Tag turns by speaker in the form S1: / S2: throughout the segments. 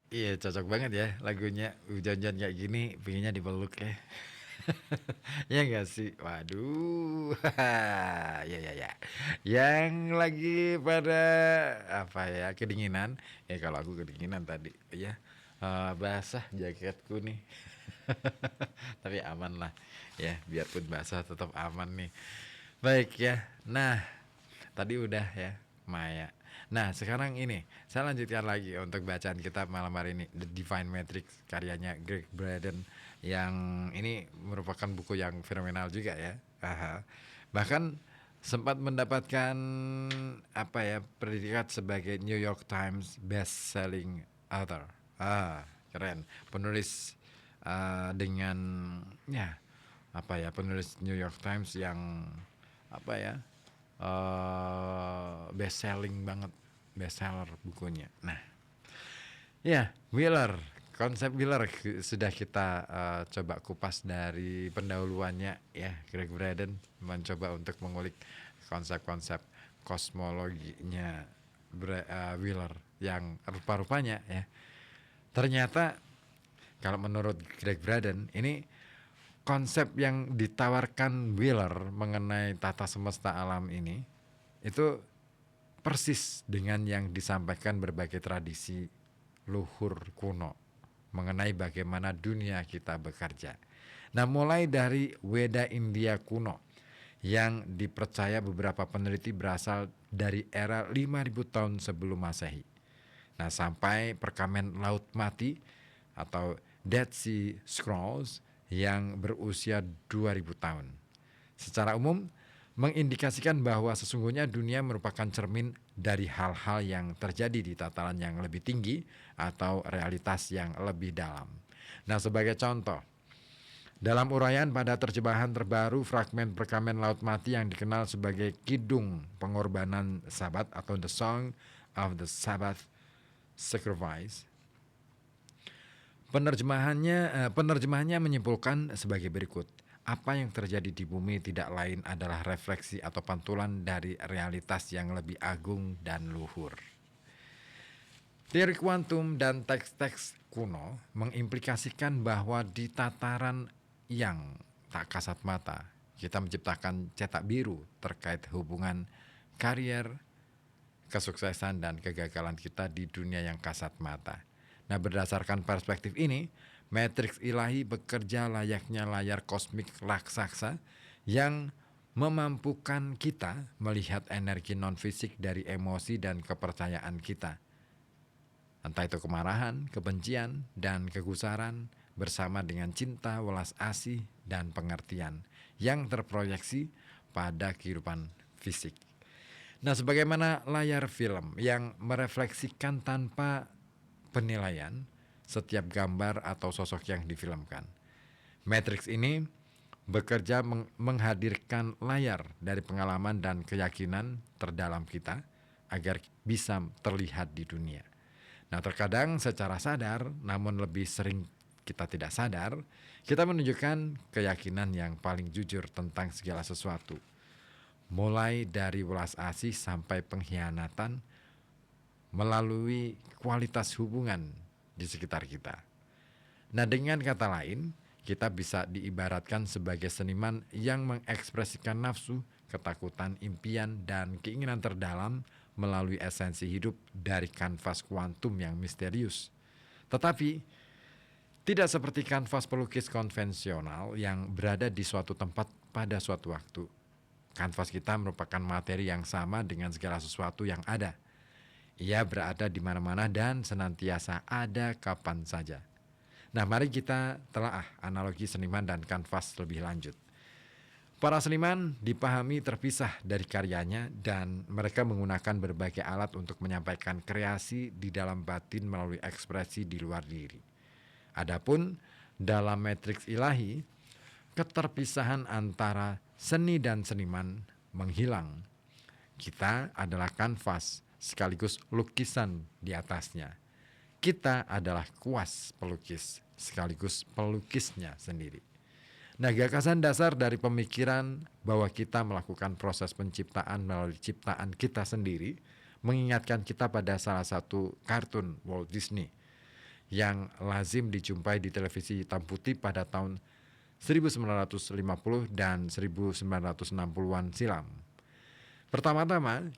S1: Iya cocok banget ya lagunya, hujan-hujan kayak gini pengennya dipeluk ya. Ya nggak sih? Waduh, ya ya ya. Yang lagi pada apa ya, kedinginan, ya kalau aku kedinginan tadi ya, basah jaketku nih. Tapi aman lah ya, biarpun basah tetap aman nih. Baik ya. Nah, tadi udah ya, Maya. Nah, sekarang ini saya lanjutkan lagi untuk bacaan kita malam hari ini, The Divine Matrix karyanya Greg Braden, yang ini merupakan buku yang fenomenal juga ya. Aha. Bahkan sempat mendapatkan apa ya, predikat sebagai New York Times best selling author. Keren. Penulis dengan ya apa ya, penulis New York Times yang apa ya, best selling banget, best seller bukunya. Nah, ya Wheeler, konsep Wheeler sudah kita coba kupas dari pendahuluannya ya. Greg Braden mencoba untuk mengulik konsep-konsep kosmologinya Wheeler yang rupa-rupanya ya. Ternyata kalau menurut Greg Braden ini konsep yang ditawarkan Wheeler mengenai tata semesta alam ini itu persis dengan yang disampaikan berbagai tradisi luhur kuno mengenai bagaimana dunia kita bekerja. Nah, mulai dari Weda India kuno yang dipercaya beberapa peneliti berasal dari era 5000 tahun sebelum Masehi. Nah, sampai perkamen Laut Mati atau Dead Sea Scrolls yang berusia 2000 tahun. Secara umum, mengindikasikan bahwa sesungguhnya dunia merupakan cermin dari hal-hal yang terjadi di tataran yang lebih tinggi atau realitas yang lebih dalam. Nah, sebagai contoh, dalam uraian pada terjemahan terbaru fragmen perkamen Laut Mati yang dikenal sebagai Kidung Pengorbanan Sabat atau The Song of the Sabbath Sacrifice, penerjemahannya menyimpulkan sebagai berikut. Apa yang terjadi di bumi tidak lain adalah refleksi atau pantulan dari realitas yang lebih agung dan luhur. Teori kuantum dan teks-teks kuno mengimplikasikan bahwa di tataran yang tak kasat mata, kita menciptakan cetak biru terkait hubungan karier, kesuksesan dan kegagalan kita di dunia yang kasat mata. Nah, berdasarkan perspektif ini, matriks ilahi bekerja layaknya layar kosmik raksasa yang memampukan kita melihat energi non-fisik dari emosi dan kepercayaan kita. Entah itu kemarahan, kebencian, dan kegusaran bersama dengan cinta, welas asih, dan pengertian yang terproyeksi pada kehidupan fisik. Nah, sebagaimana layar film yang merefleksikan tanpa penilaian setiap gambar atau sosok yang difilmkan, Matrix ini bekerja menghadirkan layar dari pengalaman dan keyakinan terdalam kita agar bisa terlihat di dunia. Nah, terkadang secara sadar, namun lebih sering kita tidak sadar, kita menunjukkan keyakinan yang paling jujur tentang segala sesuatu. Mulai dari welas asih sampai pengkhianatan melalui kualitas hubungan di sekitar kita. Nah, dengan kata lain, kita bisa diibaratkan sebagai seniman yang mengekspresikan nafsu, ketakutan, impian, dan keinginan terdalam melalui esensi hidup dari kanvas kuantum yang misterius. Tetapi, tidak seperti kanvas pelukis konvensional yang berada di suatu tempat pada suatu waktu. Kanvas kita merupakan materi yang sama dengan segala sesuatu yang ada. Ia berada di mana-mana dan senantiasa ada kapan saja. Nah, mari kita telaah analogi seniman dan kanvas lebih lanjut. Para seniman dipahami terpisah dari karyanya dan mereka menggunakan berbagai alat untuk menyampaikan kreasi di dalam batin melalui ekspresi di luar diri. Adapun dalam matriks ilahi, keterpisahan antara seni dan seniman menghilang. Kita adalah kanvas sekaligus lukisan di atasnya. Kita adalah kuas pelukis sekaligus pelukisnya sendiri. Nah, gagasan dasar dari pemikiran bahwa kita melakukan proses penciptaan melalui ciptaan kita sendiri mengingatkan kita pada salah satu kartun Walt Disney yang lazim dijumpai di televisi hitam putih pada tahun 1950 dan 1960-an silam. Pertama-tama,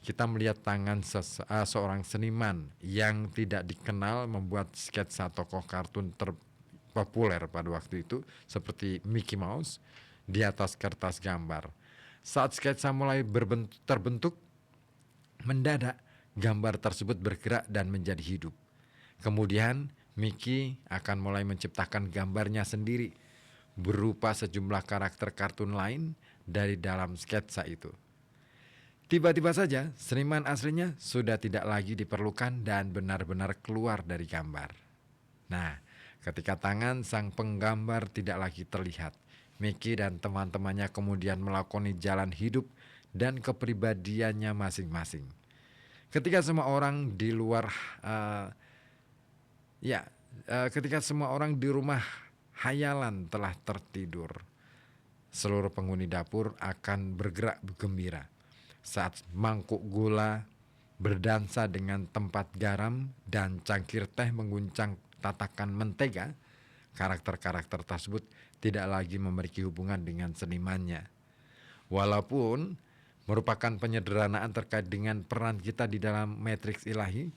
S1: kita melihat tangan seorang seniman yang tidak dikenal membuat sketsa tokoh kartun terpopuler pada waktu itu seperti Mickey Mouse di atas kertas gambar. Saat sketsa mulai terbentuk, mendadak gambar tersebut bergerak dan menjadi hidup. Kemudian Mickey akan mulai menciptakan gambarnya sendiri berupa sejumlah karakter kartun lain dari dalam sketsa itu. Tiba-tiba saja seniman aslinya sudah tidak lagi diperlukan dan benar-benar keluar dari gambar. Nah, ketika tangan sang penggambar tidak lagi terlihat, Mickey dan teman-temannya kemudian melakoni jalan hidup dan kepribadiannya masing-masing. Ketika semua orang di luar ketika semua orang di rumah hayalan telah tertidur, seluruh penghuni dapur akan bergerak gembira saat mangkuk gula berdansa dengan tempat garam dan cangkir teh mengguncang tatakan mentega. Karakter-karakter tersebut tidak lagi memiliki hubungan dengan senimannya. Walaupun merupakan penyederhanaan terkait dengan peran kita di dalam matriks ilahi,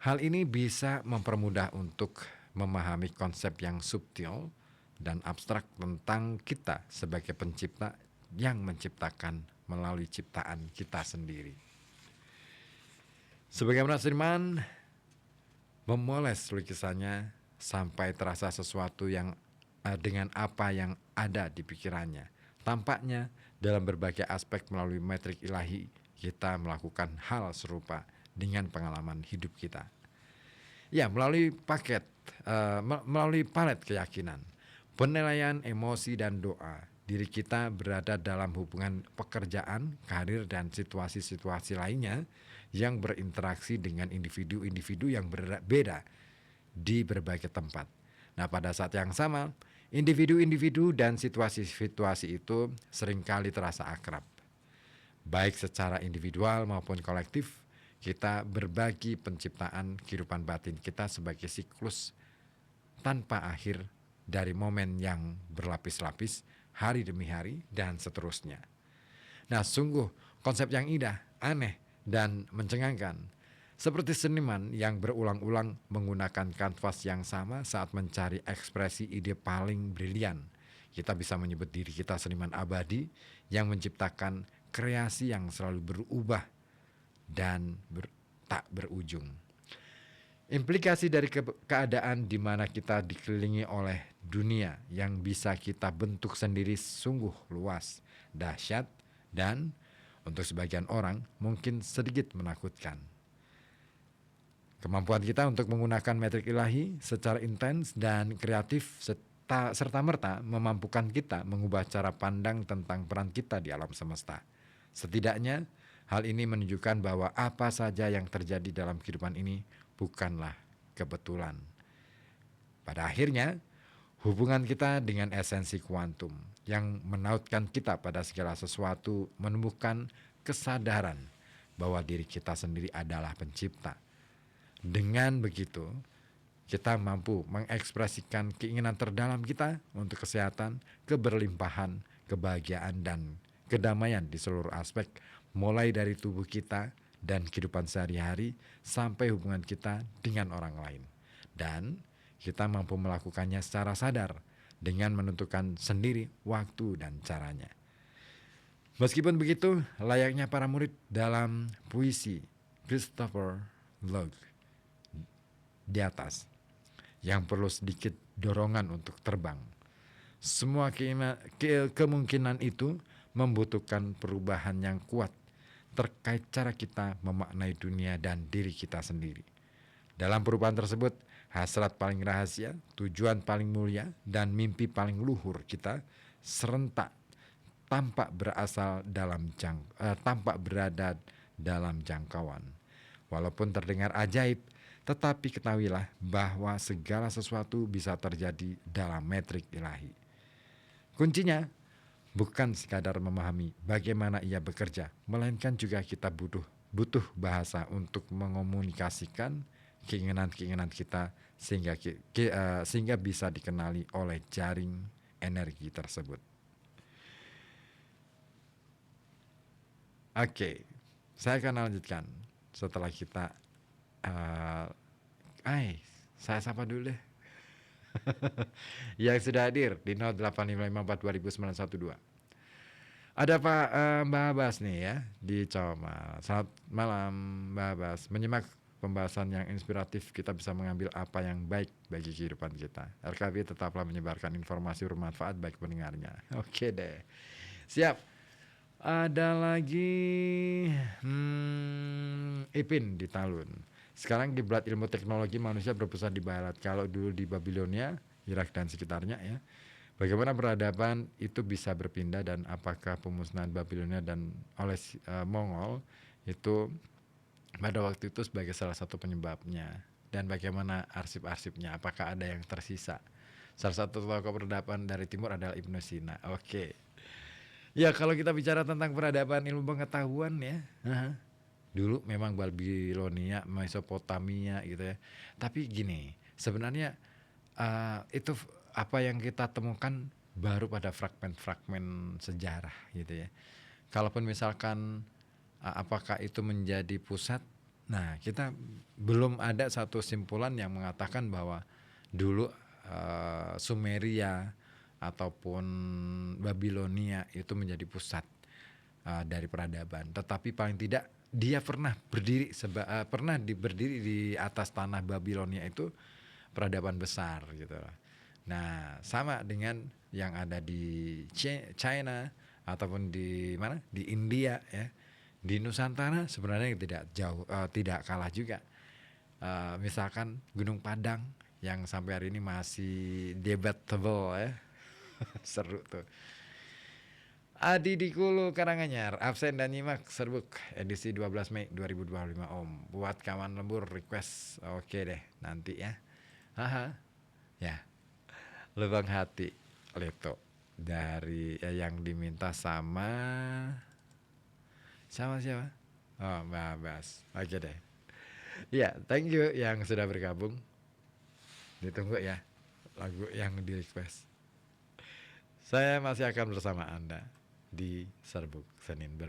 S1: hal ini bisa mempermudah untuk memahami konsep yang subtil dan abstrak tentang kita sebagai pencipta yang menciptakan melalui ciptaan kita sendiri. Sebagaimana seniman memoles lukisannya sampai terasa sesuatu yang dengan apa yang ada di pikirannya. Tampaknya dalam berbagai aspek melalui metrik ilahi kita melakukan hal serupa dengan pengalaman hidup kita. Ya, melalui palet keyakinan, penilaian emosi dan doa, diri kita berada dalam hubungan pekerjaan, karir, dan situasi-situasi lainnya yang berinteraksi dengan individu-individu yang berbeda di berbagai tempat. Nah, pada saat yang sama, individu-individu dan situasi-situasi itu seringkali terasa akrab. Baik secara individual maupun kolektif, kita berbagi penciptaan kehidupan batin kita sebagai siklus tanpa akhir dari momen yang berlapis-lapis, hari demi hari, dan seterusnya. Nah, sungguh konsep yang indah, aneh, dan mencengangkan. Seperti seniman yang berulang-ulang menggunakan kanvas yang sama saat mencari ekspresi ide paling brilian. Kita bisa menyebut diri kita seniman abadi yang menciptakan kreasi yang selalu berubah dan tak berujung. Implikasi dari keadaan di mana kita dikelilingi oleh dunia yang bisa kita bentuk sendiri sungguh luas, dahsyat, dan untuk sebagian orang mungkin sedikit menakutkan. Kemampuan kita untuk menggunakan metrik ilahi secara intens dan kreatif serta-merta memampukan kita mengubah cara pandang tentang peran kita di alam semesta. Setidaknya, hal ini menunjukkan bahwa apa saja yang terjadi dalam kehidupan ini bukanlah kebetulan. Pada akhirnya, hubungan kita dengan esensi kuantum yang menautkan kita pada segala sesuatu menumbuhkan kesadaran bahwa diri kita sendiri adalah pencipta. Dengan begitu, kita mampu mengekspresikan keinginan terdalam kita untuk kesehatan, keberlimpahan, kebahagiaan, dan kedamaian di seluruh aspek, mulai dari tubuh kita dan kehidupan sehari-hari sampai hubungan kita dengan orang lain. Dan kita mampu melakukannya secara sadar dengan menentukan sendiri waktu dan caranya. Meskipun begitu, layaknya para murid dalam puisi Christopher Logue di atas, yang perlu sedikit dorongan untuk terbang. Semua kemungkinan itu membutuhkan perubahan yang kuat terkait cara kita memaknai dunia dan diri kita sendiri. Dalam perubahan tersebut, hasrat paling rahasia, tujuan paling mulia, dan mimpi paling luhur kita serentak tampak berada dalam jangkauan. Walaupun terdengar ajaib, tetapi ketahuilah bahwa segala sesuatu bisa terjadi dalam metrik ilahi. Kuncinya bukan sekadar memahami bagaimana ia bekerja, melainkan juga kita butuh bahasa untuk mengomunikasikan keinginan-keinginan kita sehingga bisa dikenali oleh jaring energi tersebut. Oke, saya akan lanjutkan setelah kita uh, saya sapa dulu deh yang sudah hadir di 0855420912. Ada Pak Mbak Abbas nih ya di Comal. Selamat malam Mbak Abbas. Menyimak pembahasan yang inspiratif, kita bisa mengambil apa yang baik bagi kehidupan kita. RKB tetaplah menyebarkan informasi bermanfaat bagi pendengarnya. Oke deh. Siap. Ada lagi Ipin di Talun. Sekarang kiblat ilmu teknologi manusia berpusat di barat. Kalau dulu di Babilonia, Irak dan sekitarnya ya. Bagaimana peradaban itu bisa berpindah dan apakah pemusnahan Babilonia dan oleh Mongol itu pada waktu itu sebagai salah satu penyebabnya, dan bagaimana arsip-arsipnya, apakah ada yang tersisa. Salah satu tokoh peradaban dari timur adalah Ibnu Sina. Oke. Ya kalau kita bicara tentang peradaban ilmu pengetahuan ya, dulu memang Babilonia, Mesopotamia gitu ya. Tapi gini, sebenarnya itu apa yang kita temukan baru pada fragmen-fragmen sejarah gitu ya. Kalaupun misalkan apakah itu menjadi pusat, nah kita belum ada satu simpulan yang mengatakan bahwa dulu Sumeria ataupun Babilonia itu menjadi pusat dari peradaban. Tetapi paling tidak dia pernah berdiri di atas tanah Babilonia itu peradaban besar gitu. Nah, sama dengan yang ada di China ataupun di mana? Di India ya. Di Nusantara sebenarnya tidak jauh, tidak kalah juga. Misalkan Gunung Padang yang sampai hari ini masih debatable ya. Seru tuh. Adi di Kulu Karanganyar, absen dan nyimak serbuk edisi 12 Mei 2025 Om. Buat kawan lembur request. Oke deh, nanti ya. Haha. Ya. Lubang hati Leto dari yang diminta sama siapa? Oh, Mbak Abbas. Oke deh. Ya, thank you yang sudah bergabung. Ditunggu ya lagu yang di request. Saya masih akan bersama Anda di Serbuk Senin Berbunyi.